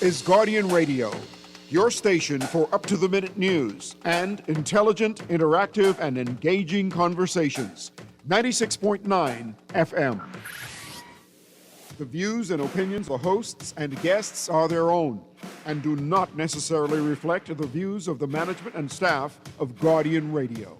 is Guardian Radio, your station for up-to-the-minute news and intelligent, interactive, and engaging conversations. 96.9 FM. The views and opinions of the hosts and guests are their own and do not necessarily reflect the views of the management and staff of Guardian Radio.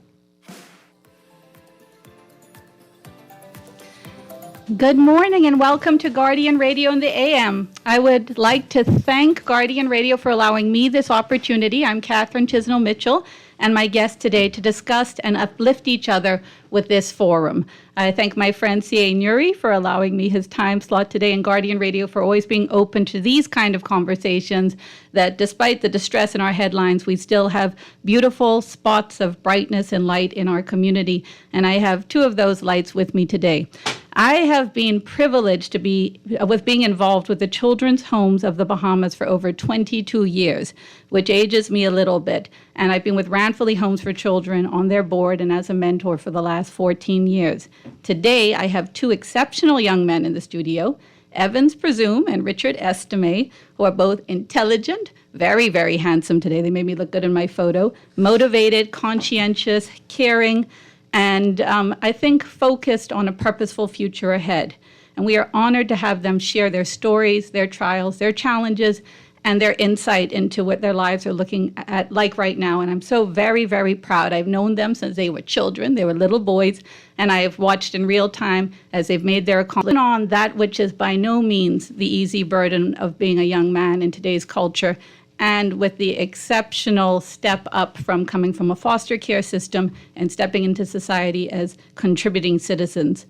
Good morning and welcome to Guardian Radio in the AM. I would like to thank Guardian Radio for allowing me this opportunity. I'm Catherine Chisnell Mitchell and my guest today to discuss and uplift each other with this forum. I thank my friend C.A. Newry for allowing me his time slot today and Guardian Radio for always being open to these kind of conversations that despite the distress in our headlines, we still have beautiful spots of brightness and light in our community. And I have two of those lights with me today. I have been privileged to be with being involved with the Children's Homes of the Bahamas for over 22 years, which ages me a little bit. And I've been with Ranfurly Homes for Children on their board and as a mentor for the last 14 years. Today, I have two exceptional young men in the studio, Evans Presume and Richard Estime, who are both intelligent, very, very handsome today. They made me look good in my photo, motivated, conscientious, caring, and I think focused on a purposeful future ahead. And we are honored to have them share their stories, their trials, their challenges, and their insight into what their lives are looking at like right now. And I'm so very, very proud. I've known them since they were children. They were little boys. And I have watched in real time as they've made their accomplishment on that which is by no means the easy burden of being a young man in today's culture, and with the exceptional step up from coming from a foster care system and stepping into society as contributing citizens.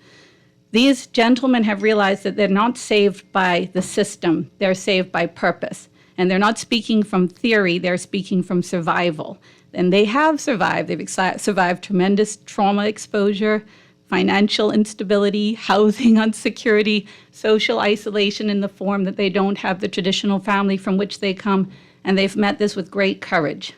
These gentlemen have realized that they're not saved by the system, they're saved by purpose. And they're not speaking from theory, they're speaking from survival. And they have survived. They've survived tremendous trauma exposure, financial instability, housing insecurity, social isolation in the form that they don't have the traditional family from which they come. And they've met this with great courage.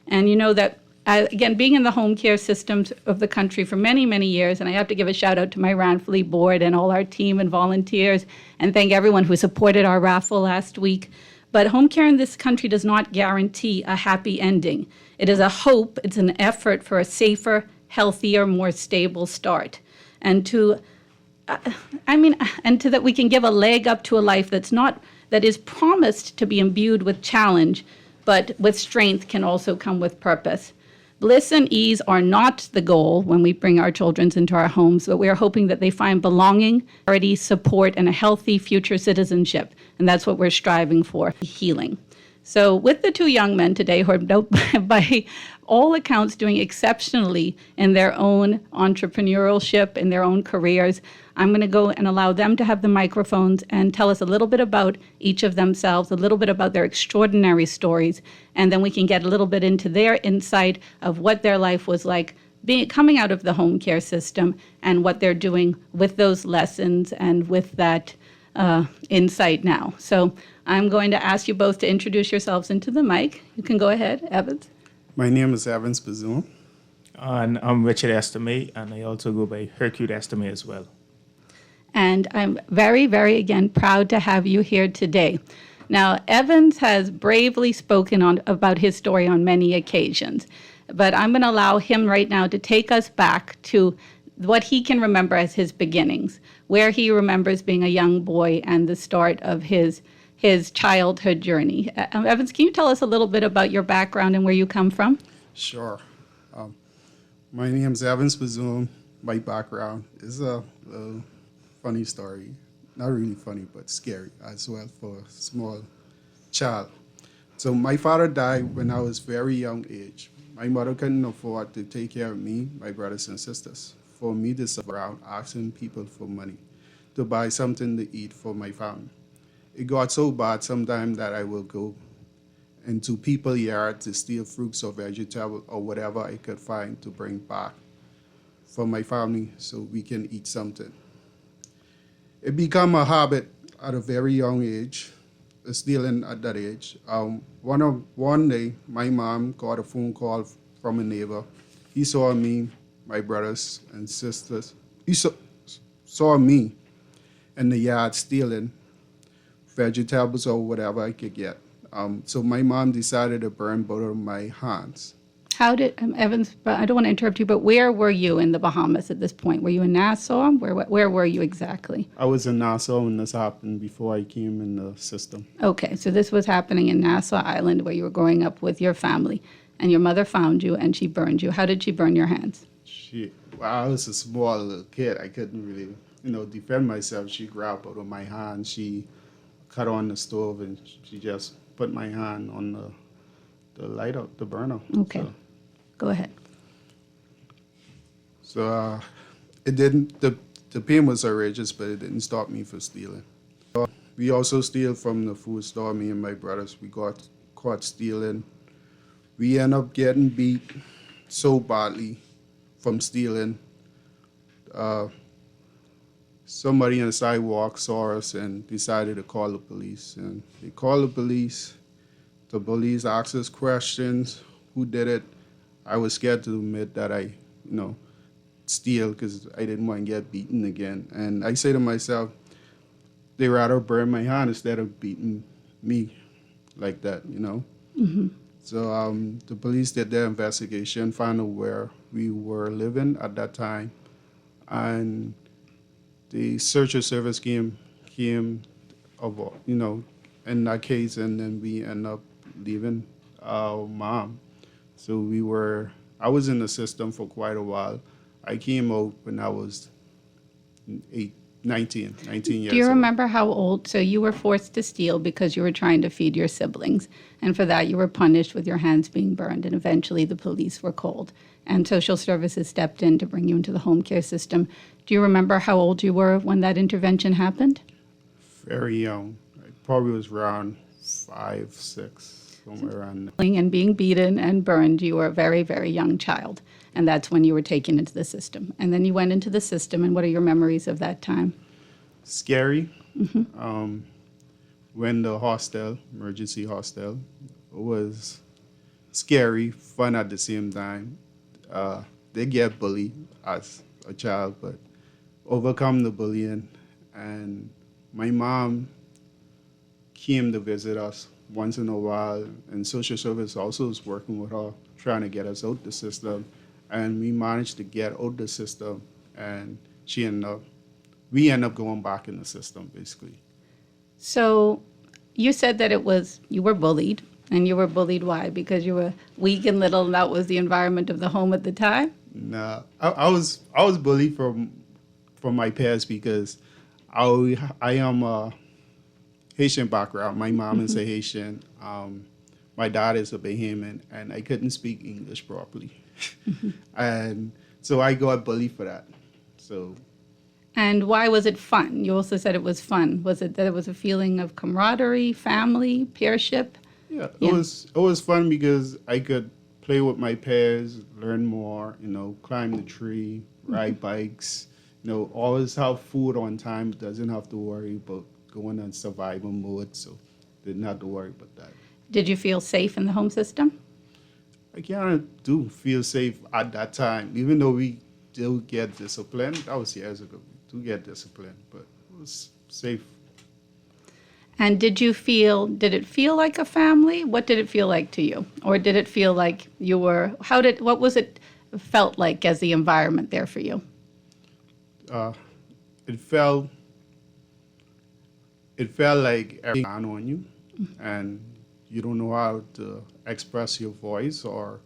And you know that, again, being in the home care systems of the country for many, many years, and I have to give a shout out to my Ranfurly board and all our team and volunteers, and thank everyone who supported our raffle last week. But home care in this country does not guarantee a happy ending. It is a hope, it's an effort for a safer, healthier, more stable start. And that we can give a leg up to a life that is promised to be imbued with challenge, but with strength can also come with purpose. Bliss and ease are not the goal when we bring our children into our homes, but we are hoping that they find belonging, security, support, and a healthy future citizenship. And that's what we're striving for, healing. So with the two young men today who are by all accounts doing exceptionally in their own entrepreneurship, in their own careers, I'm going to go and allow them to have the microphones and tell us a little bit about each of themselves, a little bit about their extraordinary stories, and then we can get a little bit into their insight of what their life was like coming out of the home care system and what they're doing with those lessons and with that insight now. So I'm going to ask you both to introduce yourselves into the mic. You can go ahead, Evans. My name is Evans Presume. And I'm Richard Estime, and I also go by Hercule Estime as well. And I'm very, very, again, proud to have you here today. Now, Evans has bravely spoken about his story on many occasions, but I'm going to allow him right now to take us back to what he can remember as his beginnings, where he remembers being a young boy and the start of his childhood journey. Evans, can you tell us a little bit about your background and where you come from? Sure. My name is Evans Presume. My background is a funny story. Not really funny, but scary as well for a small child. So my father died when I was very young age. My mother couldn't afford to take care of me, my brothers and sisters. For me to sit around asking people for money to buy something to eat for my family. It got so bad sometimes that I will go into people's yard to steal fruits or vegetables or whatever I could find to bring back for my family so we can eat something. It became a habit at a very young age, stealing at that age. One day, my mom got a phone call from a neighbor. He saw me, my brothers and sisters. He saw me in the yard stealing vegetables or whatever I could get. So my mom decided to burn both of my hands. How did, Evans, but I don't want to interrupt you, but where were you in the Bahamas at this point? Were you in Nassau? Where were you exactly? I was in Nassau when this happened before I came in the system. Okay, so this was happening in Nassau Island where you were growing up with your family, and your mother found you and she burned you. How did she burn your hands? I was a small little kid. I couldn't really, defend myself. She grabbed both of my hands. She cut on the stove and she just put my hand on the lighter, the burner. Okay, go ahead. So it didn't, the pain was outrageous, but it didn't stop me from stealing. We also steal from the food store, me and my brothers. We got caught stealing. We end up getting beat so badly from stealing. Somebody on the sidewalk saw us and decided to call the police. And they called the police. The police asked us questions. Who did it? I was scared to admit that I, steal because I didn't want to get beaten again. And I say to myself, they rather burn my hand instead of beating me like that, Mm-hmm. So the police did their investigation, found out where we were living at that time, and the search and service came of, in that case, and then we end up leaving our mom. So I was in the system for quite a while. I came out when I was 19 years old. Do you remember how old? So you were forced to steal because you were trying to feed your siblings. And for that, you were punished with your hands being burned. And eventually the police were called. And social services stepped in to bring you into the home care system. Do you remember how old you were when that intervention happened? Very young. I probably was around 5, 6, somewhere around there. And being beaten and burned, you were a very, very young child. And that's when you were taken into the system. And then you went into the system. And what are your memories of that time? Scary. Mm-hmm. When the emergency hostel, it was scary, fun at the same time. They get bullied as a child, but overcome the bullying. And my mom came to visit us once in a while, and social service also was working with her, trying to get us out the system. And we managed to get out the system, and we ended up going back in the system, basically. So you said that you were bullied, and you were bullied why? Because you were weak and little, and that was the environment of the home at the time? No, I was bullied from my peers because I am a Haitian background. My mom is a Haitian. My dad is a Bahamian, and I couldn't speak English properly. And so I got bullied for that. So. And why was it fun? You also said it was fun. Was it that it was a feeling of camaraderie, family, peership? Yeah, it was fun because I could play with my peers, learn more, climb the tree, ride bikes, always have food on time, doesn't have to worry about going on survival mode, so didn't have to worry about that. Did you feel safe in the home system? I kind of do feel safe at that time, even though we do get disciplined. That was years ago. We do get disciplined, but it was safe. And did it feel like a family? What did it feel like to you? Or did it feel like what was it felt like as the environment there for you? It felt like everything on you, and you don't know how to express your voice or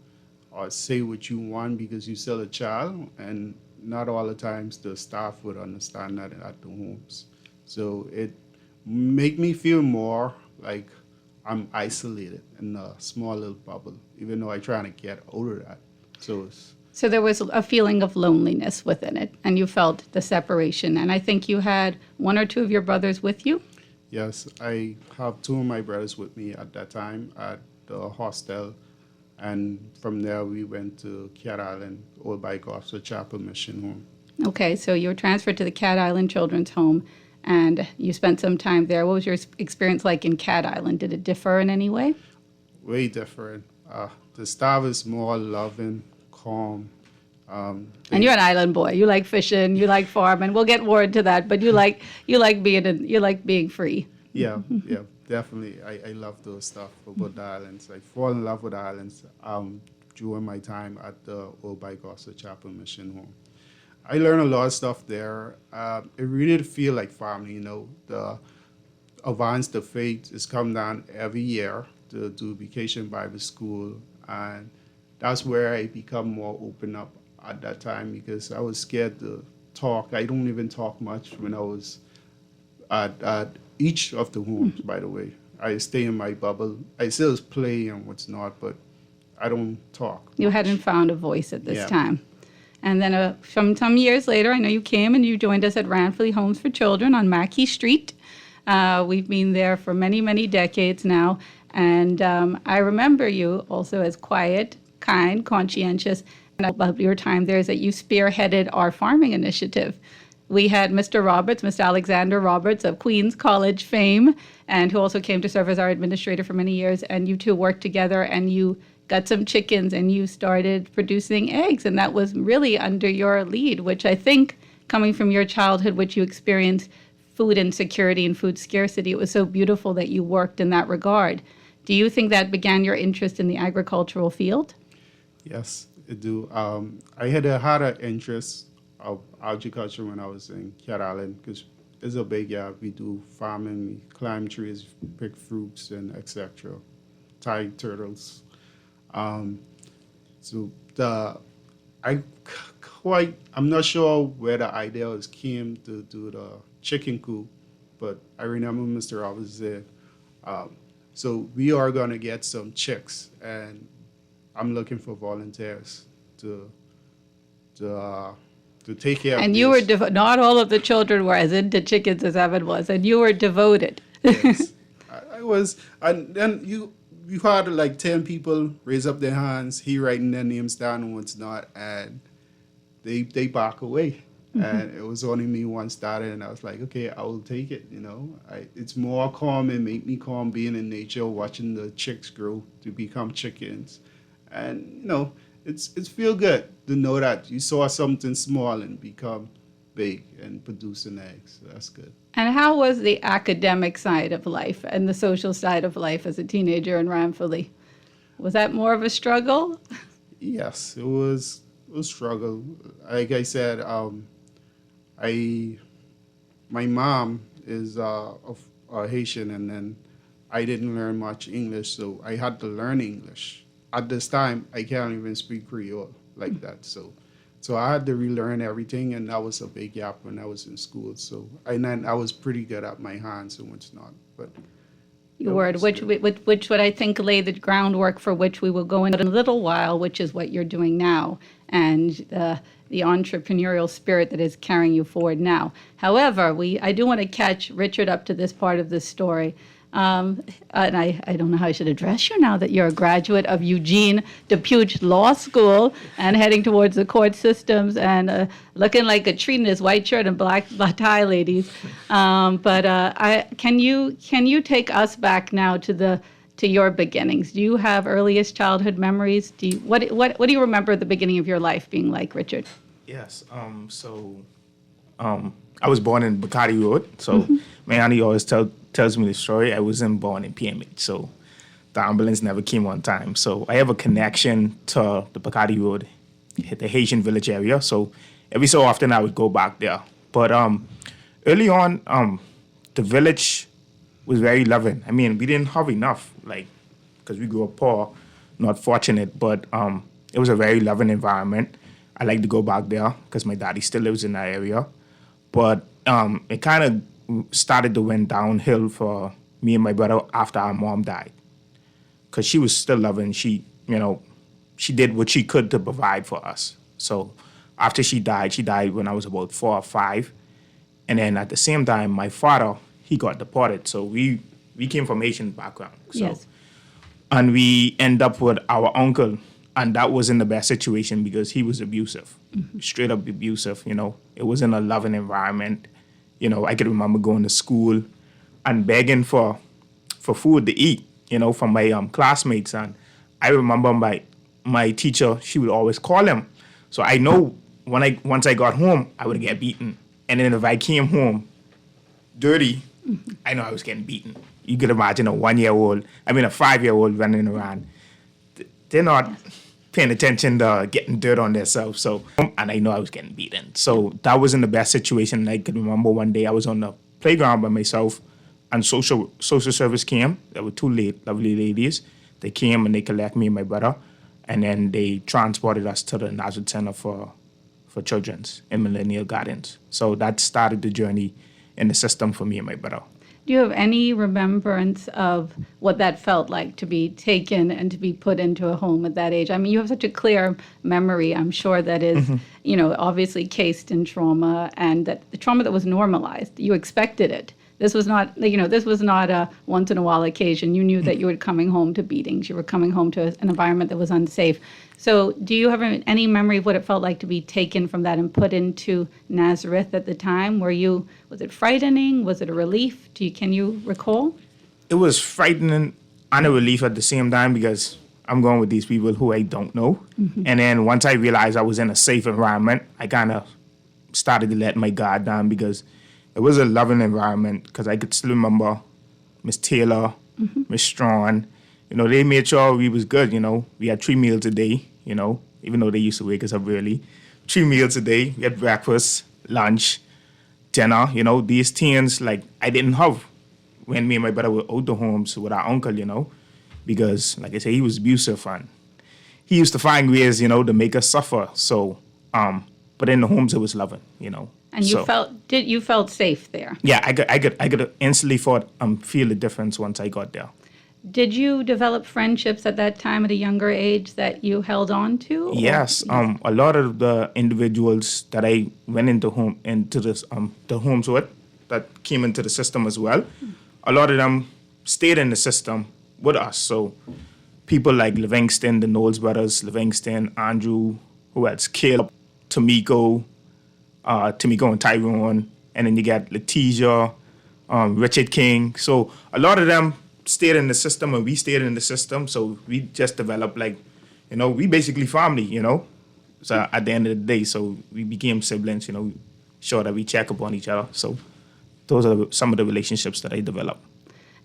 say what you want because you're still a child, and not all the times the staff would understand that at the homes. So it make me feel more like I'm isolated in a small little bubble, even though I'm trying to get out of that. So there was a feeling of loneliness within it, and you felt the separation. And I think you had one or two of your brothers with you? Yes, I have 2 of my brothers with me at that time at the hostel. And from there, we went to Cat Island, Old Bike Officer Chapel Mission Home. Okay, so you were transferred to the Cat Island Children's Home, and you spent some time there. What was your experience like in Cat Island? Did it differ in any way? Way different. The staff is more loving, calm. And you're an island boy. You like fishing. You like farming. We'll get more into that, but you like being free. Yeah, yeah, definitely. I love those stuff about the islands. I fall in love with the islands during my time at the Old Gospel Chapel Mission Home. I learned a lot of stuff there. It really did feel like family, The Advance the Faith is come down every year to do Vacation Bible School, and that's where I become more open up at that time because I was scared to talk. I don't even talk much when I was at each of the homes, by the way. I stay in my bubble. I still play and what's not, but I don't talk. You much. hadn't found a voice at this Yeah. time. And then some years later, I know you came and you joined us at Ranfley Homes for Children on Mackey Street. We've been there for many, many decades now. And I remember you also as quiet, kind, conscientious. And about your time there is that you spearheaded our farming initiative. We had Mr. Roberts, Mr. Alexander Roberts of Queens College fame, and who also came to serve as our administrator for many years. And you two worked together and you got some chickens and you started producing eggs. And that was really under your lead, which I think coming from your childhood, which you experienced food insecurity and food scarcity, it was so beautiful that you worked in that regard. Do you think that began your interest in the agricultural field? Yes, I do. I had an interest of agriculture when I was in Cat Island because it's a big yard. We do farming, we climb trees, pick fruits, and etc. Tie turtles. I'm not sure where the idea came to do the chicken coop, but I remember Mr. Roberts said, so we are going to get some chicks, and I'm looking for volunteers to take care of And these. you were not all of the children were as into chickens as Evan was, and you were devoted. Yes, I was, and then you had like 10 people raise up their hands, he writing their names down and what's not, and they back away. And it was only me one started, and I was like, okay, I will take it. It's more calm and make me calm being in nature, watching the chicks grow to become chickens, and it's feel good to know that you saw something small and become big and producing eggs. So that's good. And how was the academic side of life and the social side of life as a teenager in Ranfley? Was that more of a struggle? Yes, it was a struggle. Like I said, my mom is Haitian, and then I didn't learn much English, so I had to learn English. At this time, I can't even speak Creole like that, so I had to relearn everything, and that was a big gap when I was in school. So I was pretty good at my hands and what's not, but. You were, which would I think lay the groundwork for which we will go into in a little while, which is what you're doing now, and the entrepreneurial spirit that is carrying you forward now. However, I do want to catch Richard up to this part of the story. And I don't know how I should address you now that you're a graduate of Eugene DePuge Law School and heading towards the court systems and looking like a treat in his white shirt and black tie, ladies. Can you take us back now to your beginnings? Do you have earliest childhood memories? What do you remember the beginning of your life being like, Richard? Yes. I was born in Bacardi Road. So my auntie always tells me the story. I wasn't born in PMH, so the ambulance never came on time. So I have a connection to the Bacardi Road, the Haitian village area. So every so often I would go back there. But early on, the village was very loving. I mean, we didn't have enough, because we grew up poor, not fortunate. But it was a very loving environment. I like to go back there because my daddy still lives in that area. But it kind of started to went downhill for me and my brother after our mom died, because she was still loving. She did what she could to provide for us. So after she died when I was about 4 or 5, and then at the same time, my father, he got deported. So we came from Haitian background. So, Yes. And we end up with our uncle, and that wasn't the best situation because he was abusive, straight up abusive. It wasn't a loving environment. I could remember going to school and begging for food to eat, from my classmates. And I remember my teacher, she would always call him. So I know once I got home, I would get beaten. And then if I came home dirty I know I was getting beaten. You could imagine a 5-year-old running around. They're not paying attention to getting dirt on themselves. So, and I know I was getting beaten. So that wasn't the best situation. I could remember one day I was on the playground by myself, and social service came. There were two lovely ladies. They came and they collected me and my brother, and then they transported us to the Nazareth Center for Children's in Millennial Gardens. So that started the journey in the system for me and my brother. Do you have any remembrance of what that felt like to be taken and to be put into a home at that age? I mean, you have such a clear memory, I'm sure, that is, obviously cased in trauma, and that the trauma that was normalized. You expected it. This was not a once in a while occasion. You knew that you were coming home to beatings. You were coming home to an environment that was unsafe. So do you have any memory of what it felt like to be taken from that and put into Nazareth at the time? Was it frightening? Was it a relief? Can you recall? It was frightening and a relief at the same time, because I'm going with these people who I don't know. And then once I realized I was in a safe environment, I kind of started to let my guard down, because it was a loving environment, because I could still remember Miss Taylor, Miss Strawn. They made sure we was good, We had 3 meals a day, even though they used to wake us up early. 3 meals a day. We had breakfast, lunch, dinner, These things, like, I didn't have when me and my brother were out the homes with our uncle, because, like I say, he was abusive, and he used to find ways, to make us suffer. So, but in the homes, it was loving, And you felt safe there? Yeah, I could instantly feel the difference once I got there. Did you develop friendships at that time at a younger age that you held on to? Yes. A lot of the individuals that I went into the homes with, that came into the system as well, a lot of them stayed in the system with us. So people like Livingston, the Knowles brothers, Livingston, Andrew, who else? Caleb, Tamiko and Tyrone, and then you got Letitia, Richard King. So a lot of them stayed in the system, and we stayed in the system. So we just developed, we basically family, So at the end of the day, so we became siblings, sure that we check up on each other. So those are some of the relationships that I developed.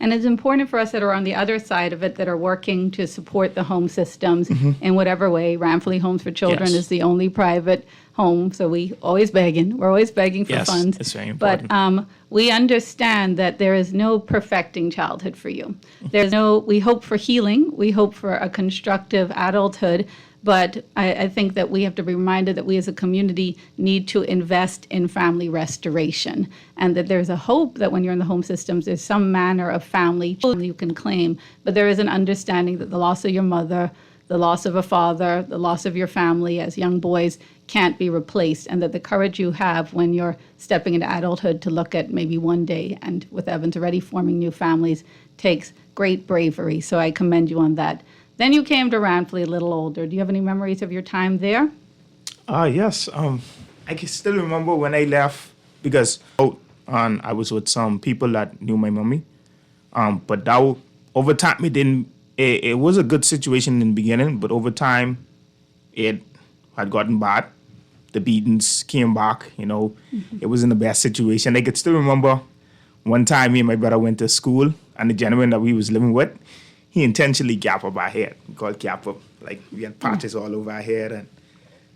And it's important for us that are on the other side of it, that are working to support the home systems in whatever way. Ramfley Homes for Children is the only private home, so we're always begging for funds. It's very important. But we understand that there is no perfecting childhood for you. We hope for healing, we hope for a constructive adulthood, but I think that we have to be reminded that we as a community need to invest in family restoration, and that there's a hope that when you're in the home systems, there's some manner of family you can claim, but there is an understanding that the loss of your mother, the loss of a father, the loss of your family as young boys can't be replaced, and that the courage you have when you're stepping into adulthood to look at maybe one day, and with Evans already forming new families, takes great bravery. So I commend you on that. Then you came to Ramfley a little older. Do you have any memories of your time there? Yes. I can still remember when I left, because I was with some people that knew my mommy. But that over time it was a good situation in the beginning, but over time it had gotten bad. The beatings came back, It wasn't the best situation. I could still remember one time me and my brother went to school, and the gentleman that we was living with, he intentionally gap up our head. We called gap up. Like, we had patches all over our head, and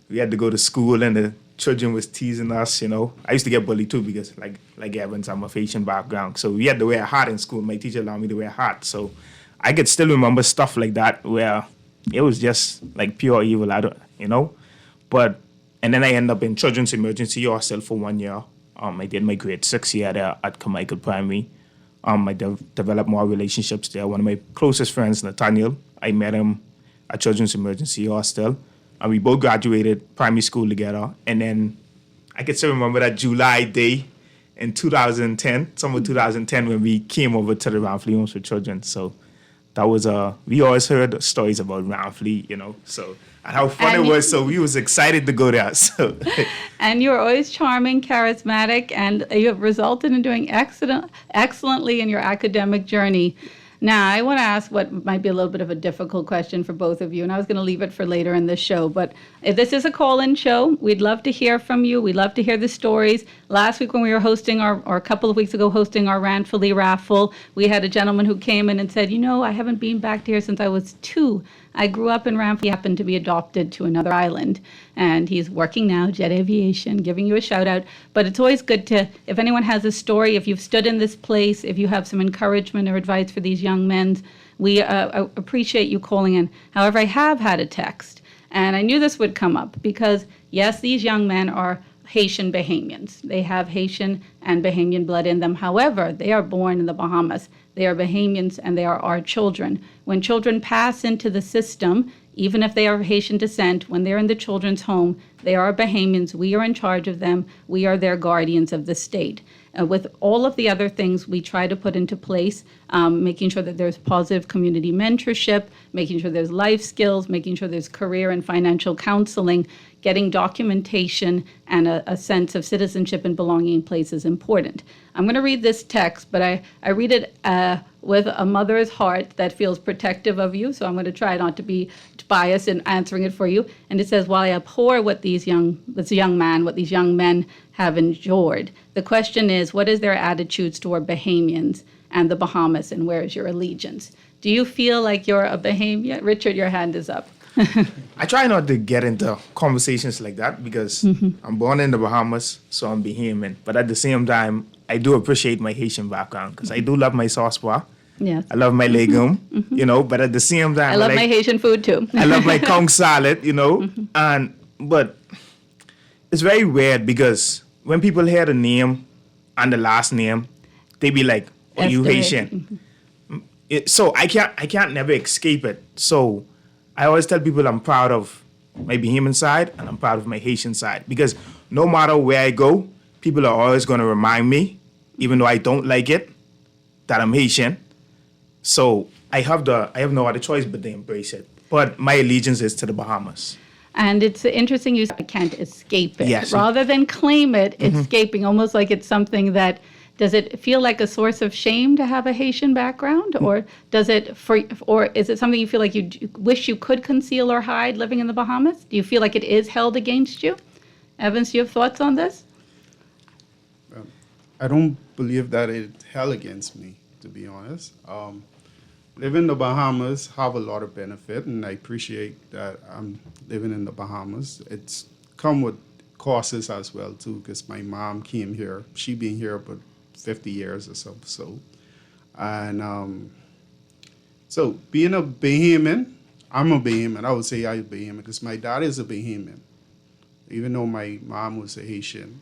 we had to go to school, and the children was teasing us, I used to get bullied too, because like Evans, I'm of Asian background. So we had to wear a hat in school. My teacher allowed me to wear a hat. So I could still remember stuff like that, where it was just like pure evil, But, and then I ended up in Children's Emergency Hostel for 1 year. I did my grade 6 year there at Carmichael Primary. I developed more relationships there. One of my closest friends, Nathaniel, I met him at Children's Emergency Hostel. And we both graduated primary school together. And then I can still remember that July day in 2010, summer 2010, when we came over to the Ramfley Homes for Children. So that was, we always heard stories about Ramfley, so, and how fun it was. So we was excited to go there. So. And you were always charming, charismatic, and you have resulted in doing excellently in your academic journey. Now, I want to ask what might be a little bit of a difficult question for both of you, and I was going to leave it for later in the show. But if this is a call-in show. We'd love to hear from you. We'd love to hear the stories. Last week when we were hosting or a couple of weeks ago hosting our Ranfully raffle, we had a gentleman who came in and said, I haven't been back here since I was 2. I grew up in Ranfully, happened to be adopted to another island. And he's working now, Jet Aviation, giving you a shout out. But it's always good to, if anyone has a story, if you've stood in this place, if you have some encouragement or advice for these young men, we appreciate you calling in. However, I have had a text, and I knew this would come up because, yes, these young men are Haitian Bahamians. They have Haitian and Bahamian blood in them. However, they are born in the Bahamas. They are Bahamians, and they are our children. When children pass into the system, even if they are of Haitian descent, when they're in the children's home, they are Bahamians. We are in charge of them. We are their guardians of the state. With all of the other things we try to put into place, making sure that there's positive community mentorship, making sure there's life skills, making sure there's career and financial counseling, getting documentation and a sense of citizenship and belonging in place is important. I'm going to read this text, but I read it with a mother's heart that feels protective of you, so I'm going to try not to be biased in answering it for you. And it says, while I abhor what these young men have endured, the question is, what is their attitudes toward Bahamians and the Bahamas, and where is your allegiance? Do you feel like you're a Bahamian? Richard, your hand is up. I try not to get into conversations like that because I'm born in the Bahamas, so I'm Bahamian. But at the same time, I do appreciate my Haitian background because I do love my sauce pois. Yes. I love my legume, but at the same time, I love my Haitian food too. I love my conch salad, but it's very weird because when people hear the name and the last name, they be like, "Oh, you Haitian?" So I can't never escape it. So I always tell people I'm proud of my Bahamian side and I'm proud of my Haitian side because no matter where I go, people are always going to remind me, even though I don't like it, that I'm Haitian. So I have no other choice but to embrace it. But my allegiance is to the Bahamas. And it's interesting you can't escape it. Yes. Rather than claim it, escaping, almost like it's something that, does it feel like a source of shame to have a Haitian background? Or is it something you feel like you wish you could conceal or hide living in the Bahamas? Do you feel like it is held against you? Evans, do you have thoughts on this? I don't believe that it held against me, to be honest. Living in the Bahamas have a lot of benefit, and I appreciate that I'm living in the Bahamas. It's come with costs as well, too, because my mom came here. She been here about 50 years or so. And so being a Bahamian, I'm a Bahamian. I would say I'm a Bahamian because my dad is a Bahamian, even though my mom was a Haitian.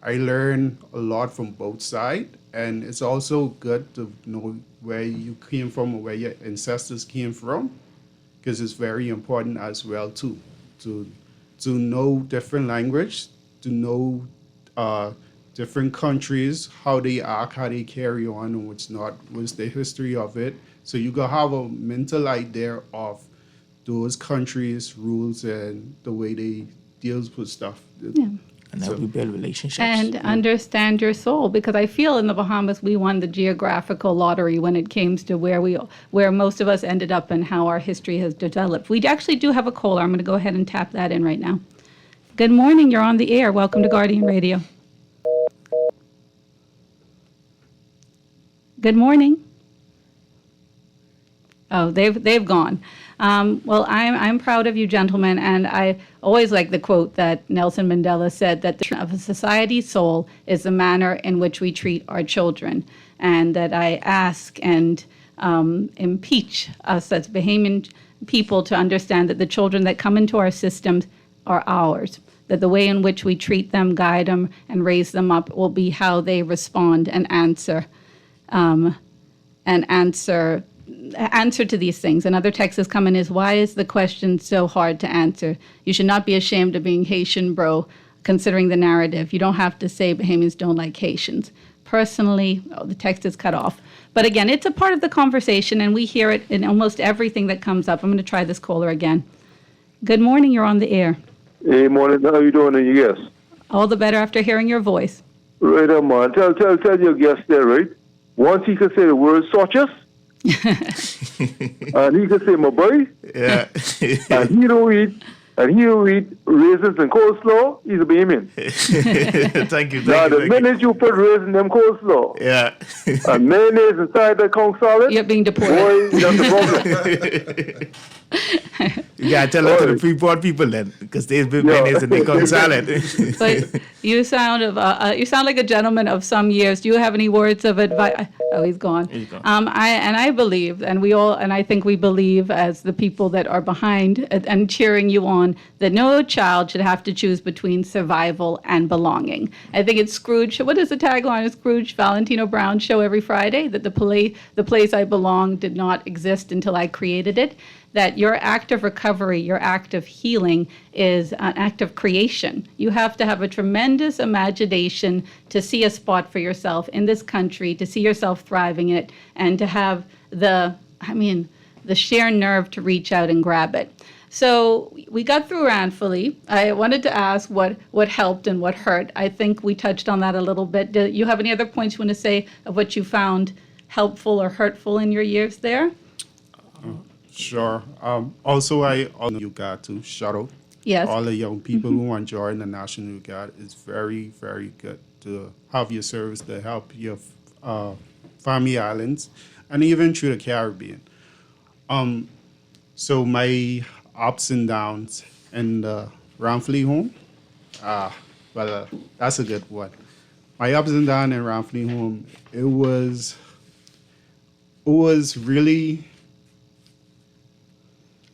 I learned a lot from both sides, and it's also good to know where you came from or where your ancestors came from, because it's very important as well too, to know different language, to know different countries, how they act, how they carry on, and what's the history of it. So you can have a mental idea of those countries' rules and the way they deal with stuff. Yeah. And then we build relationships. And understand your soul, because I feel in the Bahamas we won the geographical lottery when it came to where most of us ended up and how our history has developed. We actually do have a caller. I'm going to go ahead and tap that in right now. Good morning. You're on the air. Welcome to Guardian Radio. Good morning. Oh, they've gone. Well, I'm proud of you, gentlemen, and I always like the quote that Nelson Mandela said, that the of a society's soul is the manner in which we treat our children, and that I ask and impeach us as Bahamian people to understand that the children that come into our systems are ours, that the way in which we treat them, guide them, and raise them up will be how they respond and answer to these things. Another text has come in is, why is the question so hard to answer? You should not be ashamed of being Haitian, bro, considering the narrative. You don't have to say Bahamians don't like Haitians. Personally, the text is cut off. But again, it's a part of the conversation, and we hear it in almost everything that comes up. I'm going to try this caller again. Good morning, you're on the air. Hey, morning. How you doing, and your guest? All the better after hearing your voice. Right on, man. Tell your guest there, right? Once he could say the word "suchus," And he could say, my boy, Yeah. and he don't eat raisins and coleslaw, he's a beaming. Thank you. Now, Thank the you. minute you put raisins in them coleslaw, Yeah. and mayonnaise inside that conch salad, You're being deported. boy, that's a problem. You gotta tell that to the Freeport people then, because they've been mayonnaise and they come salad. But you sound like a gentleman of some years. Do you have any words of advice? Oh, he's gone. He's gone. I believe, and I think we believe as the people that are behind and cheering you on, that no child should have to choose between survival and belonging. I think it's Scrooge. What is the tagline of Scrooge? Valentino Brown's show every Friday, that the place I belong did not exist until I created it. That your act of recovery, your act of healing is an act of creation. You have to have a tremendous imagination to see a spot for yourself in this country, to see yourself thriving in it, and to have the sheer nerve to reach out and grab it. So we got through Ranfully. I wanted to ask what helped and what hurt. I think we touched on that a little bit. Do you have any other points you want to say of what you found helpful or hurtful in your years there? Sure. Also, you got to shout out Yes. all the young people who are joining the National Youth Guard. It's very, very good to have your service to help your family islands and even through the Caribbean. So my ups and downs in the Ranfully home, that's a good one. My ups and downs in Ranfully home, it was really,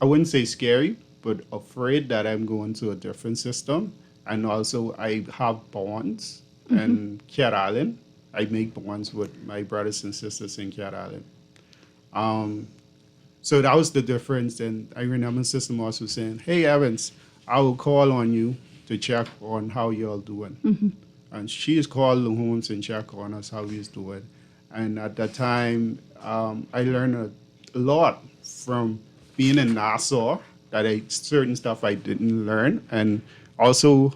I wouldn't say scary, but afraid that I'm going to a different system. And also I have bonds in Cat Island. I make bonds with my brothers and sisters in Cat Island. So that was the difference. And I remember Sister Moss was saying, hey, Evans, I will call on you to check on how y'all doing. And she has called the homes and check on us how we's doing. And at that time, I learned a lot from being in Nassau, that certain stuff I didn't learn. And also,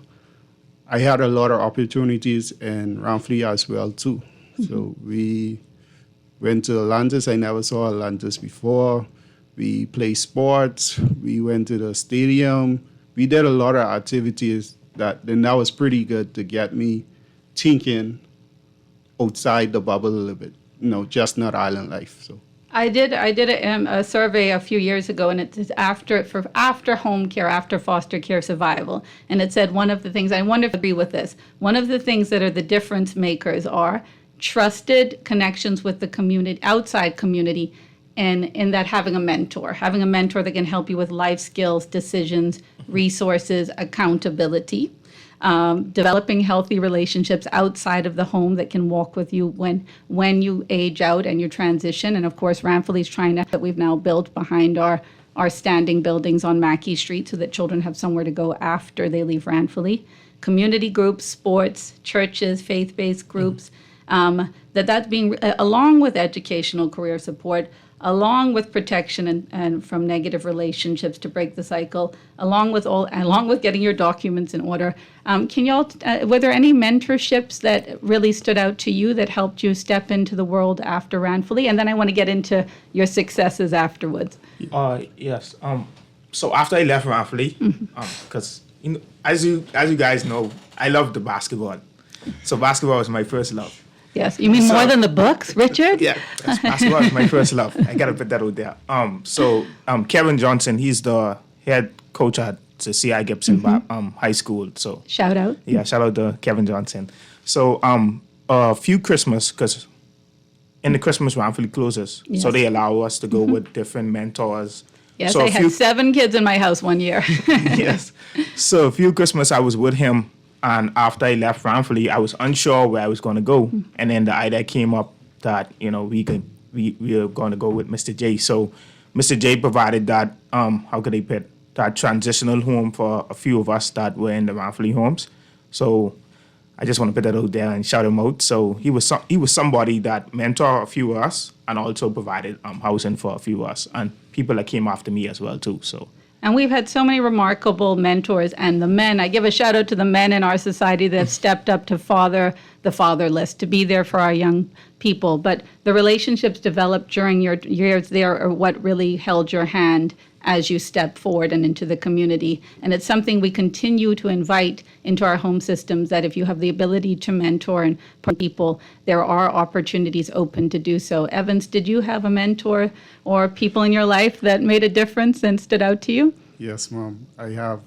I had a lot of opportunities in Ranfully as well, too. So we went to Atlantis. I never saw Atlantis before. We played sports. We went to the stadium. We did a lot of activities that was pretty good to get me thinking outside the bubble a little bit. Just not island life. So I did a survey a few years ago, and it's after home care, after foster care survival, and it said one of the things, I wonder if I agree with this, one of the things that are the difference makers are trusted connections with the community, outside community, and in that having a mentor that can help you with life skills, decisions, resources, accountability. Developing healthy relationships outside of the home that can walk with you when you age out and you transition. And of course, Ranfully's trying that we've now built behind our standing buildings on Mackey Street so that children have somewhere to go after they leave Ranfully. Community groups, sports, churches, faith-based groups, that's being, along with educational career support, along with protection and from negative relationships to break the cycle, along with getting your documents in order. Can y'all, were there any mentorships that really stood out to you that helped you step into the world after Ranfully? And then I want to get into your successes afterwards. Yes. So after I left Ranfully, because as you guys know, I love the basketball. So basketball was my first love. Yes, you mean more than the books, Richard? Yeah, basketball is my first love. I gotta put that out there. So Kevin Johnson, he's the head coach at C.I. Gibson High School. So Shout out. yeah, shout out to Kevin Johnson. So a few Christmas, because in the Christmas Ranfully closes, Yes. so they allow us to go with different mentors. Yes, so I had 7 kids in my house one year. Yes. So a few Christmas I was with him. And after I left Ranfully, I was unsure where I was going to go. And then the idea came up that, we were going to go with Mr. J. So Mr. J provided that, how could I put, that transitional home for a few of us that were in the Ranfully homes. So I just want to put that out there and shout him out. So he was somebody that mentored a few of us and also provided housing for a few of us and people that came after me as well too. So. And we've had so many remarkable mentors, and the men. I give a shout out to the men in our society that have stepped up to father the fatherless, to be there for our young people. But the relationships developed during your years there are what really held your hand as you step forward and into the community. And it's something we continue to invite into our home systems, that if you have the ability to mentor and put people, there are opportunities open to do so. Evans, did you have a mentor or people in your life that made a difference and stood out to you? Yes, Mom. I have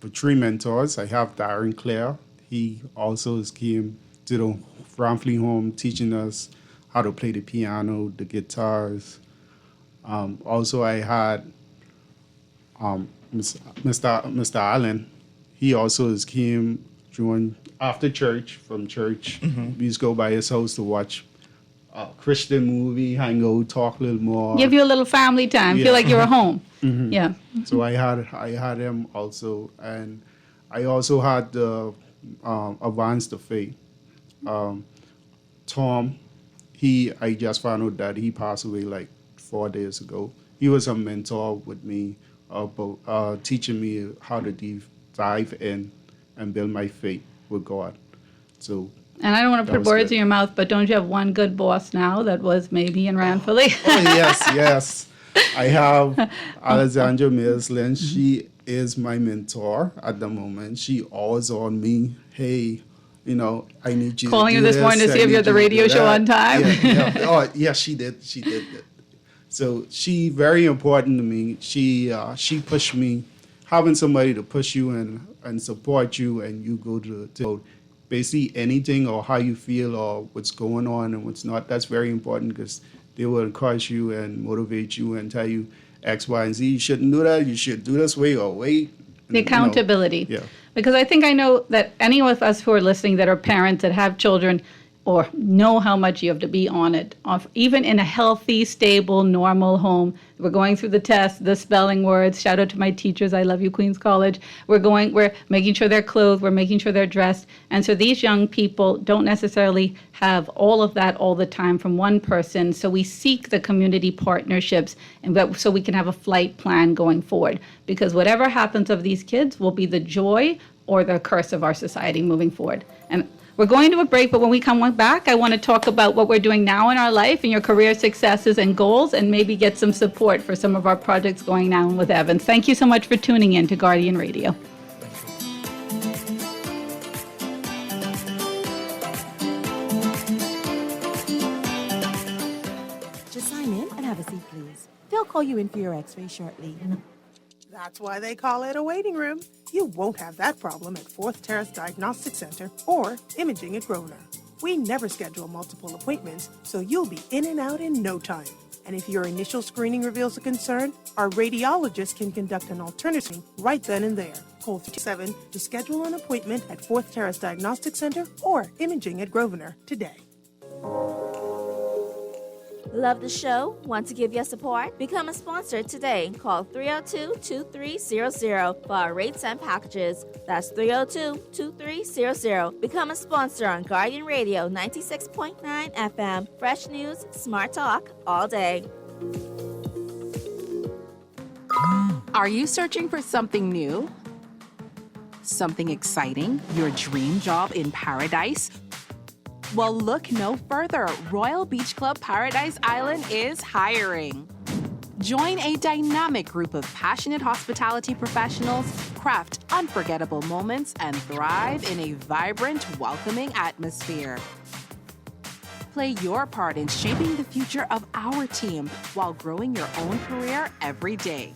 the 3 mentors. I have Darren Clare. He also came to the family home teaching us how to play the piano, the guitars. Also, I had Mr. Allen. He also came during after church from church. We used to go by his house to watch a Christian movie, hang out, talk a little more. Give you a little family time, Yeah. feel like you're home. Yeah. So I had him also, and I also had the Advance the Faith. Tom, I just found out that he passed away like 4 days ago. He was a mentor with me, about teaching me how to dive in and build my faith with God. So. And I don't want to That put was words good. in your mouth, but don't you have one good boss now that was maybe in Ranfully? Oh, yes. I have Alexandra Mills Lynch. She is my mentor at the moment. She always on me, hey, I need you Calling to you do this morning to I see if need you're at the you to radio do show that." on time. Yeah. Oh, yeah, she did. So she very important to me. She pushed me, having somebody to push you and support you, and you go to basically anything or how you feel or what's going on and what's not. That's very important because they will encourage you and motivate you and tell you X, Y, and Z. You shouldn't do that. You should do this way or wait. The accountability. Yeah. Because I know that any of us who are listening that are parents that have children or know how much you have to be on it, even in a healthy, stable, normal home. We're going through the tests, the spelling words. Shout out to my teachers. I love you, Queens College. We're making sure they're clothed. We're making sure they're dressed. And so these young people don't necessarily have all of that all the time from one person. So we seek the community partnerships so we can have a flight plan going forward. Because whatever happens of these kids will be the joy or the curse of our society moving forward. And we're going to a break, but when we come back, I want to talk about what we're doing now in our life and your career successes and goals, and maybe get some support for some of our projects going on with Evans. Thank you so much for tuning in to Guardian Radio. Just sign in and have a seat, please. They'll call you in for your x-ray shortly. That's why they call it a waiting room. You won't have that problem at 4th Terrace Diagnostic Center or Imaging at Grosvenor. We never schedule multiple appointments, so you'll be in and out in no time. And if your initial screening reveals a concern, our radiologist can conduct an alternative screening right then and there. Call 37 to schedule an appointment at 4th Terrace Diagnostic Center or Imaging at Grosvenor today. Love the show? Want to give your support? Become a sponsor today. Call 302-2300 for our rates and packages. That's 302-2300. Become a sponsor on Guardian Radio 96.9 FM. Fresh news, smart talk, all day. Are you searching for something new? Something exciting? Your dream job in paradise? Well, look no further. Royal Beach Club Paradise Island is hiring. Join a dynamic group of passionate hospitality professionals, craft unforgettable moments, and thrive in a vibrant, welcoming atmosphere. Play your part in shaping the future of our team while growing your own career every day.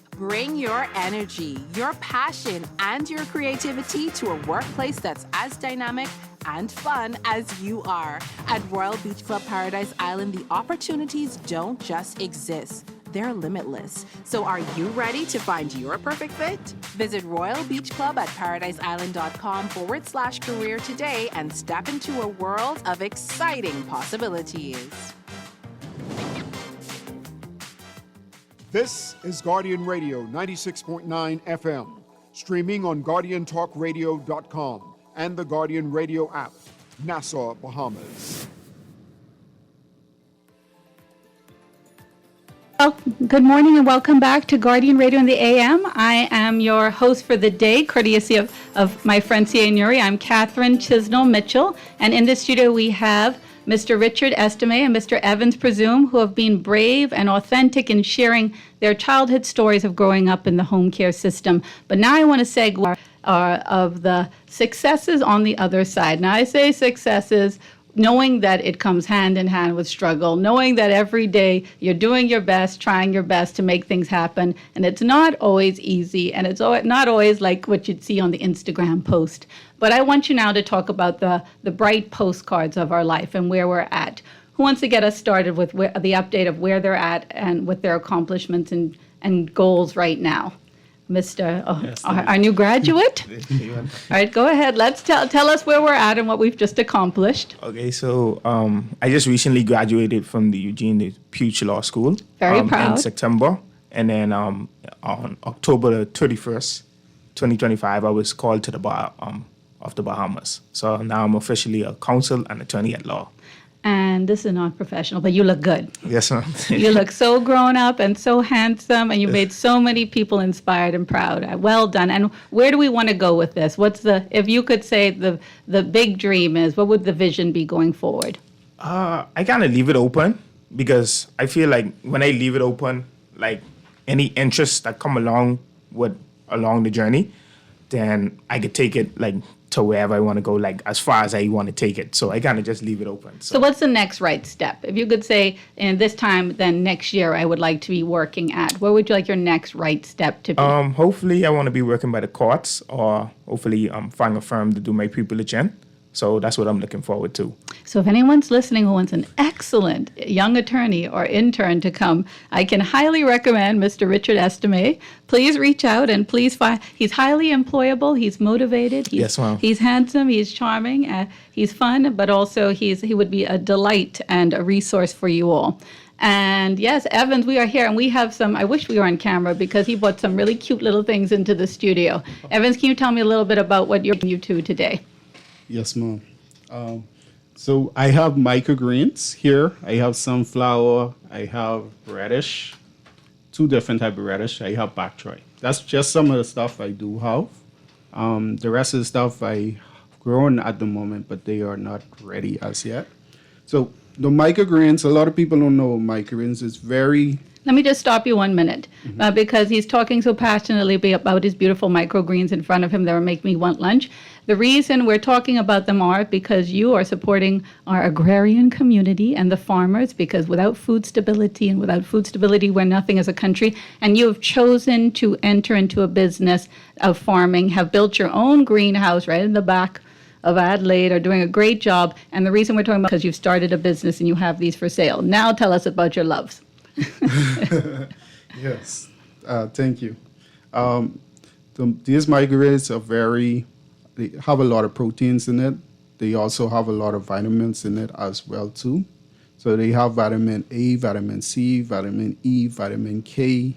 Bring your energy, your passion, and your creativity to a workplace that's as dynamic and fun as you are. At Royal Beach Club Paradise Island, the opportunities don't just exist. They're limitless. So are you ready to find your perfect fit? Visit Royal Beach Club at paradiseisland.com/career today and step into a world of exciting possibilities. This is Guardian Radio 96.9 FM, streaming on GuardianTalkRadio.com and the Guardian Radio app, Nassau, Bahamas. Well, Good morning and welcome back to Guardian Radio in the AM. I am your host for the day, courtesy of my friend C.A. Newry. I'm Catherine Chisnell Mitchell, and in the studio we have Mr. Richard Estime and Mr. Evans Presume, who have been brave and authentic in sharing their childhood stories of growing up in the home care system. But now I want to segue of the successes on the other side. Now I say successes knowing that it comes hand in hand with struggle, knowing that every day you're doing your best, trying your best to make things happen, and it's not always easy, and it's not always like what you'd see on the Instagram post. But I want you now to talk about the bright postcards of our life and where we're at. Who wants to get us started with the update of where they're at and with their accomplishments and goals right now? Mr. Our new graduate. All right, go ahead. Let's tell us where we're at and what we've just accomplished. Okay, so I just recently graduated from the Eugene Puech Law School. Very proud. In September. And then on October the 31st, 2025, I was called to the bar of the Bahamas. So now I'm officially a counsel and attorney at law. And this is not professional, but you look good. Yes, ma'am. You look so grown up and so handsome, and you made so many people inspired and proud. Well done. And where do we want to go with this? If you could say the big dream is, what would the vision be going forward? I kind of leave it open because I feel like when I leave it open, like any interests that come along the journey, then I could take it like to wherever I want to go, like as far as I want to take it. So I kind of just leave it open. So what's the next right step? If you could say, in this time, then next year I would like to be working at, where would you like your next right step to be? Hopefully I want to be working by the courts, or hopefully find a firm to do my pupillage in. So that's what I'm looking forward to. So if anyone's listening who wants an excellent young attorney or intern to come, I can highly recommend Mr. Richard Estime. Please reach out and please find, he's highly employable, he's motivated, Yes, ma'am. He's handsome, he's charming, he's fun, but also he would be a delight and a resource for you all. And yes, Evans, we are here, and we have some, I wish we were on camera because he brought some really cute little things into the studio. Evans, can you tell me a little bit about what you're bringing to today? Yes, ma'am. So I have microgreens here. I have sunflower. I have radish, 2 different type of radish. I have bok choy. That's just some of the stuff I do have. The rest of the stuff I grown at the moment, but they are not ready as yet. So the microgreens, a lot of people don't know microgreens. It's very... Let me just stop you 1 minute because he's talking so passionately about his beautiful microgreens in front of him that will make me want lunch. The reason we're talking about them are because you are supporting our agrarian community and the farmers, because without food stability we're nothing as a country. And you have chosen to enter into a business of farming, have built your own greenhouse right in the back of Adelaide, are doing a great job. And the reason we're talking about because you've started a business and you have these for sale. Now tell us about your loves. Yes, thank you. These microgreens are they have a lot of proteins in it. They also have a lot of vitamins in it as well too. So they have vitamin A, vitamin C, vitamin E, vitamin K.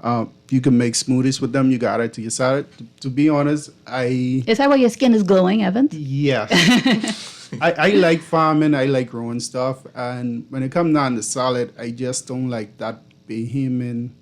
You can make smoothies with them. You got it to your salad. To be honest, Is that why your skin is glowing, Evans? Yes. I like farming. I like growing stuff. And when it comes down to salad, I just don't like that vehement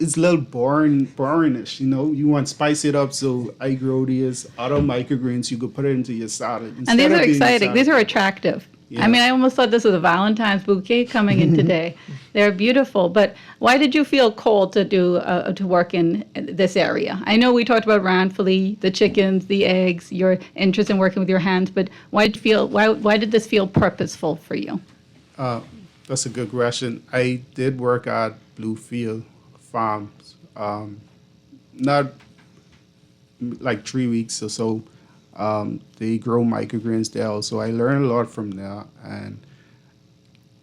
it's a little boringish, You want to spice it up, so I grow these other microgreens. You could put it into your salad. And these are exciting. These are attractive. Yeah. I mean, I almost thought this was a Valentine's bouquet coming in today. They're beautiful. But why did you feel called to work in this area? I know we talked about Ranfully, the chickens, the eggs, your interest in working with your hands. But why did this feel purposeful for you? That's a good question. I did work at Bluefield Farms, not like 3 weeks or so. They grow microgreens there, so I learned a lot from there. And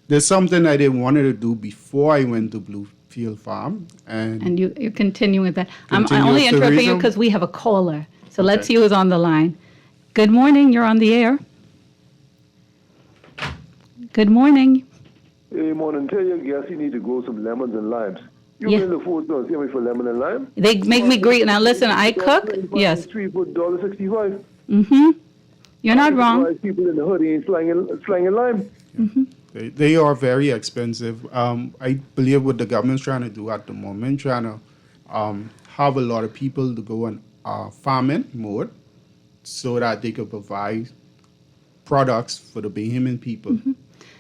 there's something I didn't want to do before I went to Bluefield Farm. And you're continuing with that. I'm only interrupting you because we have a caller. So let's see who's on the line. Good morning. You're on the air. Good morning. Hey, morning. Tell your guests you need to grow some lemons and limes. You in the food store, see me for lemon and lime? They make me great. Now listen, I cook. Yes. $3 for $1.65. Mm-hmm. You're not wrong. People in the hood ain't slanging lime. Mm-hmm. They are very expensive. I believe what the government's trying to do at the moment, trying to have a lot of people to go on farming mode so that they could provide products for the Bahamian people.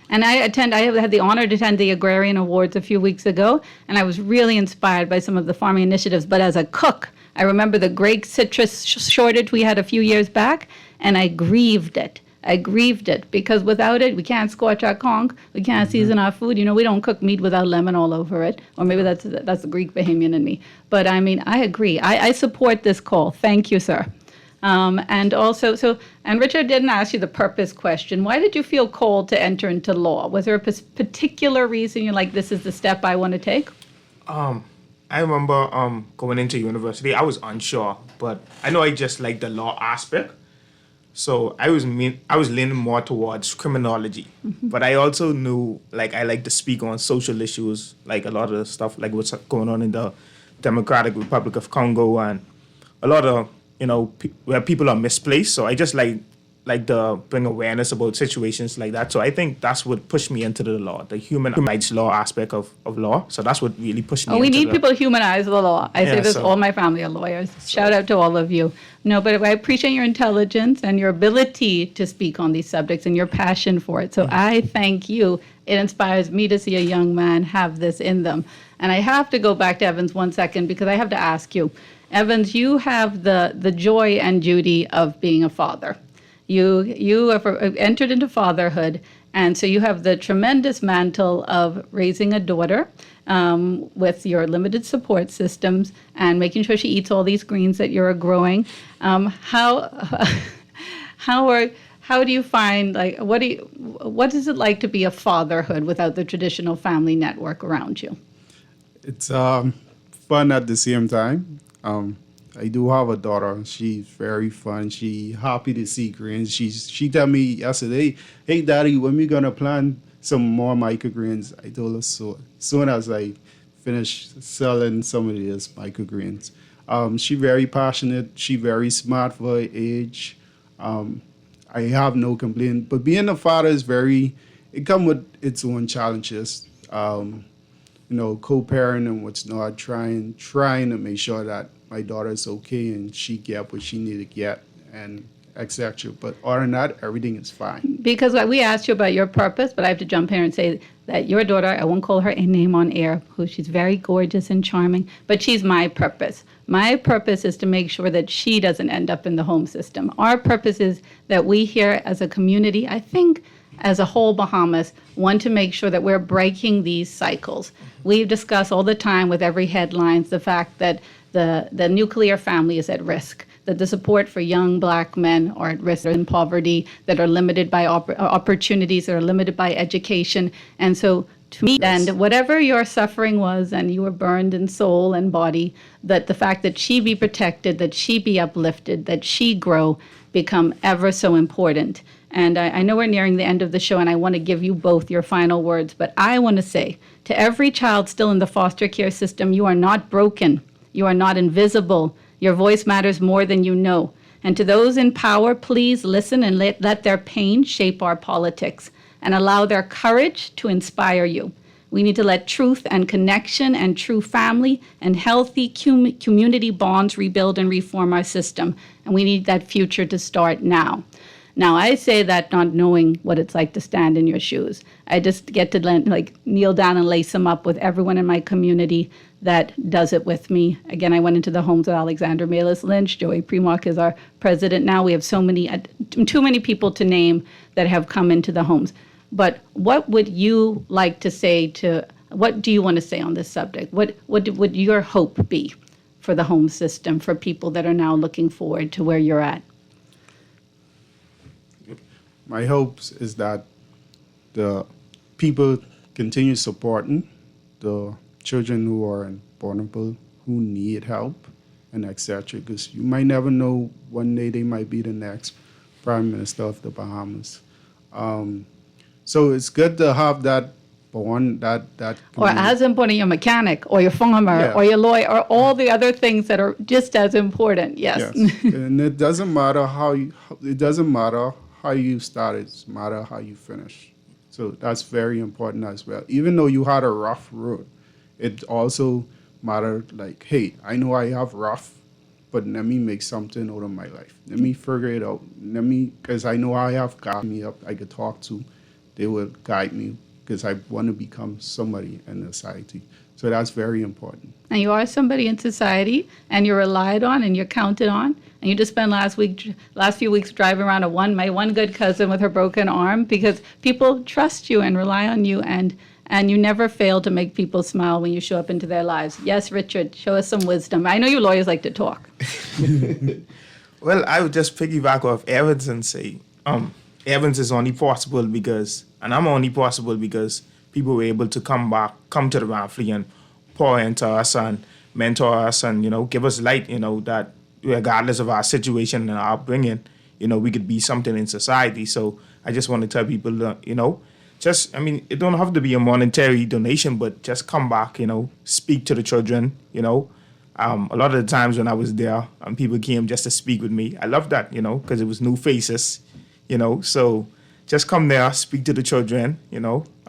And I have had the honor to attend the Agrarian Awards a few weeks ago, and I was really inspired by some of the farming initiatives. But as a cook, I remember the great citrus shortage we had a few years back, and I grieved it. Because without it, we can't scorch our conch, we can't season our food. You know, we don't cook meat without lemon all over it. Or maybe that's the Greek Bahamian in me. But I mean, I agree. I support this call. Thank you, sir. And also, and Richard didn't ask you the purpose question. Why did you feel called to enter into law? Was there a particular reason you're like, this is the step I want to take? I remember going into university. I was unsure, but I know I just liked the law aspect. So I was leaning more towards criminology, but I also knew like I like to speak on social issues, like a lot of the stuff like what's going on in the Democratic Republic of Congo and a lot of where people are misplaced. So I just like to bring awareness about situations like that. So I think that's what pushed me into the law, the human rights law aspect of law. So that's what really pushed me. We need people to humanize the law. I say this, all my family are lawyers. Shout out to all of you. No, but I appreciate your intelligence and your ability to speak on these subjects and your passion for it. So I thank you. It inspires me to see a young man have this in them. And I have to go back to Evans 1 second because I have to ask you, Evans, you have the joy and duty of being a father. You have entered into fatherhood, and so you have the tremendous mantle of raising a daughter with your limited support systems and making sure she eats all these greens that you're growing. How do you find, like, what is it like to be a fatherhood without the traditional family network around you? It's fun at the same time. I do have a daughter. She's very fun. She happy to see greens. She tell me yesterday, hey, Daddy, when we going to plant some more microgreens? I told her so soon as I finish selling some of these microgreens. She very passionate. She very smart for her age. I have no complaint. But being a father is it comes with its own challenges. Co-parent and what's not, trying to make sure that my daughter is okay and she get what she need to get and etc. But other than that, everything is fine. Because we asked you about your purpose, but I have to jump here and say that your daughter, I won't call her a name on air, she's very gorgeous and charming, but she's my purpose. My purpose is to make sure that she doesn't end up in the home system. Our purpose is that we here as a community, I think, as a whole Bahamas, want to make sure that we're breaking these cycles. We discuss all the time with every headlines the fact that the nuclear family is at risk, that the support for young black men are at risk in poverty, that are limited by opportunities, that are limited by education. And so to me, and whatever your suffering was, and you were burned in soul and body, that the fact that she be protected, that she be uplifted, that she grow, become ever so important. And I know we're nearing the end of the show, and I want to give you both your final words, but I want to say to every child still in the foster care system, you are not broken. You are not invisible. Your voice matters more than you know. And to those in power, please listen and let their pain shape our politics and allow their courage to inspire you. We need to let truth and connection and true family and healthy community bonds rebuild and reform our system. And we need that future to start now. Now, I say that not knowing what it's like to stand in your shoes. I just get to kneel down and lace them up with everyone in my community that does it with me. Again, I went into the homes of Alexander Malis Lynch. Joey Premock is our president now. We have so many, too many people to name that have come into the homes. But what would you like to say what do you want to say on this subject? What would your hope be for the home system, for people that are now looking forward to where you're at? My hopes is that the people continue supporting the children who are vulnerable, who need help, and etc. Because you might never know, one day they might be the next Prime Minister of the Bahamas. So it's good to have that bond, that or as important, your mechanic, or your farmer, or your lawyer, or all the other things that are just as important. Yes. And it doesn't matter how you started, it's matter how you finish. So that's very important as well. Even though you had a rough road, it also mattered like, hey, I know I have rough, but let me make something out of my life. Let me figure it out. Because I know I have got me up, I could talk to. They will guide me because I want to become somebody in society. So that's very important. And you are somebody in society, and you're relied on, and you're counted on. And you just spent last few weeks driving around my one good cousin with her broken arm, because people trust you and rely on you, and you never fail to make people smile when you show up into their lives. Yes, Richard, show us some wisdom. I know you lawyers like to talk. Well, I would just piggyback off Evans and say, Evans is only possible because, and I'm only possible because people were able to come to the Ramfleet and pour into us and mentor us and, give us light, that regardless of our situation and our upbringing, we could be something in society. So I just want to tell people that, it don't have to be a monetary donation, but just come back, speak to the children, A lot of the times when I was there, people came just to speak with me. I love that, because it was new faces, So just come there, speak to the children,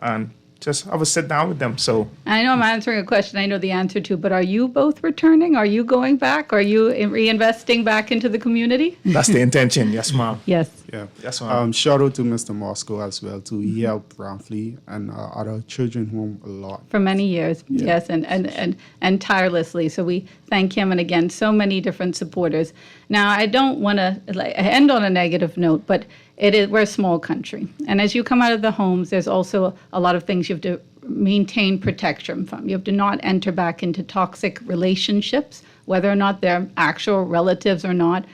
and just have a sit down with them. So I know I'm answering a question I know the answer to, but are you both returning? Are you going back? Are you reinvesting back into the community? That's the intention. Yes, ma'am. Yes. Yeah. Yes, ma'am. Shout out to Mr. Moscow as well, too. He helped Ramfleet and other children home a lot. For many years, yes, and tirelessly. So we thank him, and again, so many different supporters. Now, I don't want to end on a negative note, but we're a small country. And as you come out of the homes, there's also a lot of things you have to maintain protection from. You have to not enter back into toxic relationships, whether or not they're actual relatives or not,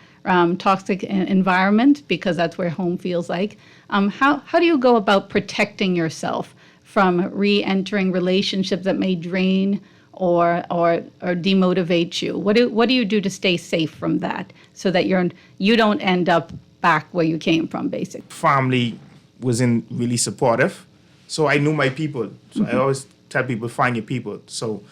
toxic environment, because that's where home feels like. How do you go about protecting yourself from re-entering relationships that may drain or demotivate you? What do you do to stay safe from that, so that you don't end up back where you came from, basically? Family wasn't really supportive, so I knew my people. So I always tell people, find your people. So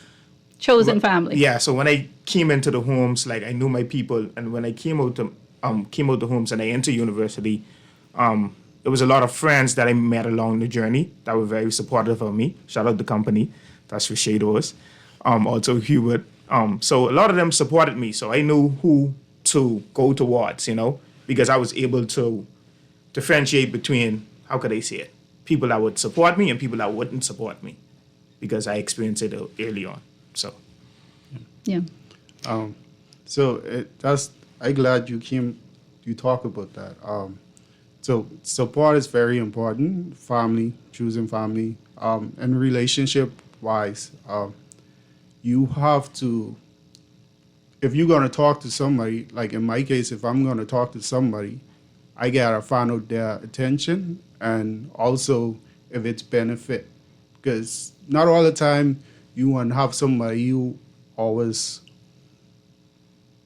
chosen family. Yeah. So when I came into the homes, I knew my people, and when I came out the homes and I entered university, there was a lot of friends that I met along the journey that were very supportive of me. Shout out the company, that's Rashados, also Hubert. So a lot of them supported me, so I knew who to go towards, because I was able to differentiate between, how could I say it, people that would support me and people that wouldn't support me, because I experienced it early on. So, yeah. I'm glad you talk about that. So support is very important. Family, choosing family, and relationship wise, you have to. If you're going to talk to somebody, like in my case, if I'm going to talk to somebody, I got to find out their attention and also if it's benefit. Because not all the time you want to have somebody who always,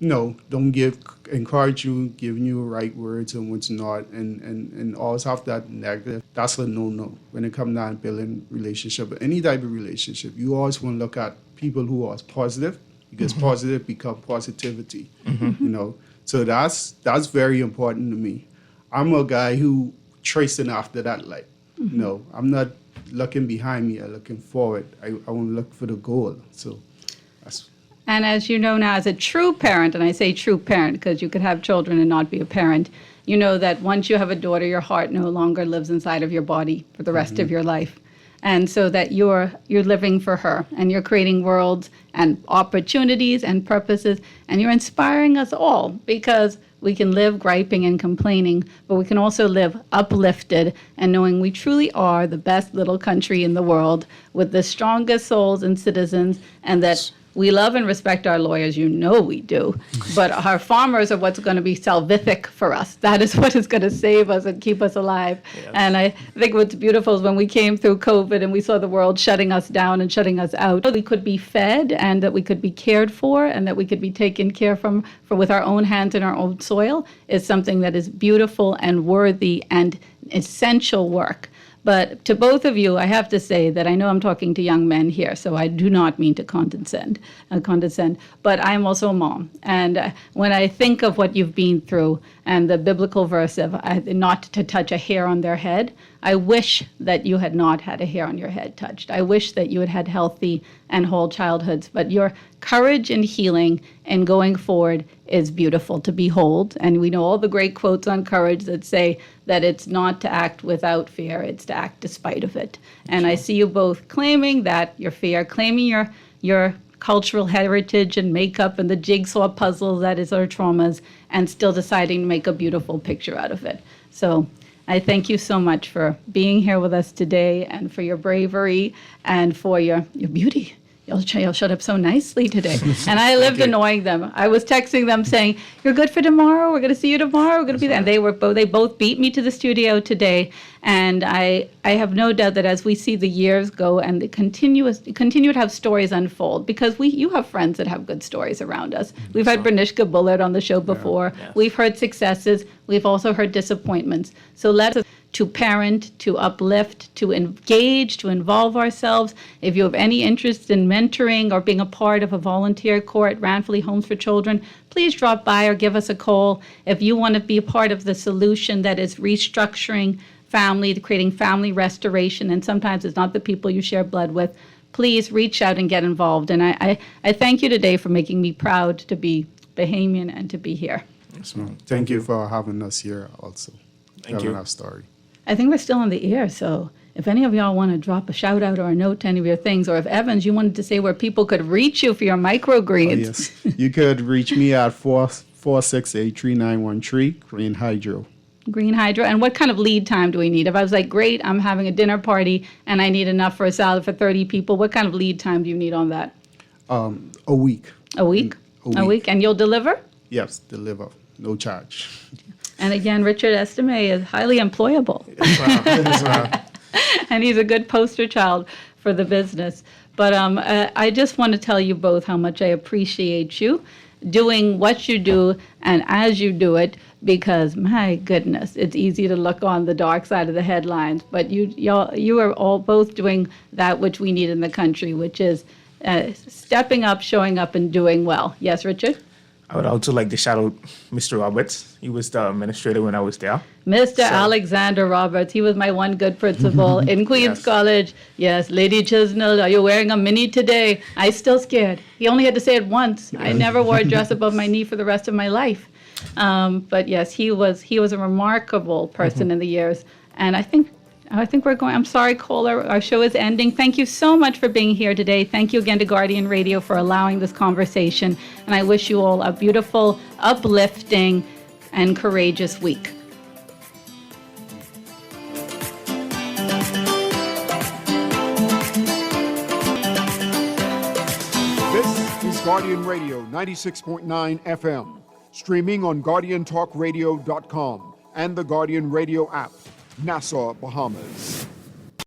don't encourage you, giving you right words and what's not, and always have that negative. That's a no-no when it comes down to building relationship. Any type of relationship, you always want to look at people who are positive, because positive become positivity, So that's very important to me. I'm a guy who tracing after that light. I'm not looking behind me, I'm looking forward. I want to look for the goal. So that's. And as you know now, as a true parent, and I say true parent because you could have children and not be a parent, you know that once you have a daughter, your heart no longer lives inside of your body for the rest of your life. And so that you're living for her, and you're creating worlds and opportunities and purposes, and you're inspiring us all, because we can live griping and complaining, but we can also live uplifted and knowing we truly are the best little country in the world with the strongest souls and citizens, and that we love and respect our lawyers, we do, but our farmers are what's going to be salvific for us. That is what is going to save us and keep us alive. Yes. And I think what's beautiful is when we came through COVID and we saw the world shutting us down and shutting us out, we could be fed and that we could be cared for and that we could be taken care for with our own hands and our own soil is something that is beautiful and worthy and essential work. But to both of you, I have to say that I know I'm talking to young men here, so I do not mean to condescend, but I'm also a mom. And when I think of what you've been through and the biblical verse of not to touch a hair on their head, I wish that you had not had a hair on your head touched. I wish that you had had healthy and whole childhoods. But your courage and healing and going forward is beautiful to behold. And we know all the great quotes on courage that say that it's not to act without fear, it's to act despite of it. And I see you both claiming that your fear, claiming your cultural heritage and makeup and the jigsaw puzzle that is our traumas, and still deciding to make a beautiful picture out of it. So I thank you so much for being here with us today, and for your bravery, and for your beauty. Y'all showed up so nicely today. And I lived annoying them. I was texting them saying, "You're good for tomorrow. We're going to see you tomorrow. We're going to be there." And they both beat me to the studio today. And I have no doubt that as we see the years go and they continue to have stories unfold, because you have friends that have good stories around us. We've had Branishka Bullard on the show before. Yeah. Yes. We've heard successes. We've also heard disappointments. So let us to parent, to uplift, to engage, to involve ourselves. If you have any interest in mentoring or being a part of a volunteer corps at Ranfley Homes for Children, please drop by or give us a call. If you want to be a part of the solution that is restructuring family, creating family restoration, and sometimes it's not the people you share blood with, please reach out and get involved. And I thank you today for making me proud to be Bahamian and to be here. Yes, ma'am. Thank you for having us here also. Thank you. Our story. I think we're still on the air, so if any of y'all want to drop a shout out or a note to any of your things, or if Evans, you wanted to say where people could reach you for your microgreens. Yes. You could reach me at 468-3913, Green Hydro. Green Hydro. And what kind of lead time do we need? If I was like, great, I'm having a dinner party and I need enough for a salad for 30 people, what kind of lead time do you need on that? A week. A week? A week. And you'll deliver? Yes, deliver. No charge. And again, Richard Estime is highly employable. Yes, ma'am. And he's a good poster child for the business. But I just want to tell you both how much I appreciate you doing what you do and as you do it, because my goodness, it's easy to look on the dark side of the headlines, but you are all both doing that which we need in the country, which is stepping up, showing up, and doing well. Yes, Richard? I would also like to shout out Mr. Roberts. He was the administrator when I was there. Mr. Alexander Roberts. He was my one good principal in Queens College. Yes, Lady Chisnell, are you wearing a mini today? I still scared. He only had to say it once. I never wore a dress above my knee for the rest of my life. But yes, he was a remarkable person in the years. And I think we're going. I'm sorry, caller. Our show is ending. Thank you so much for being here today. Thank you again to Guardian Radio for allowing this conversation. And I wish you all a beautiful, uplifting, and courageous week. This is Guardian Radio 96.9 FM, streaming on GuardianTalkRadio.com and the Guardian Radio app. Nassau, Bahamas.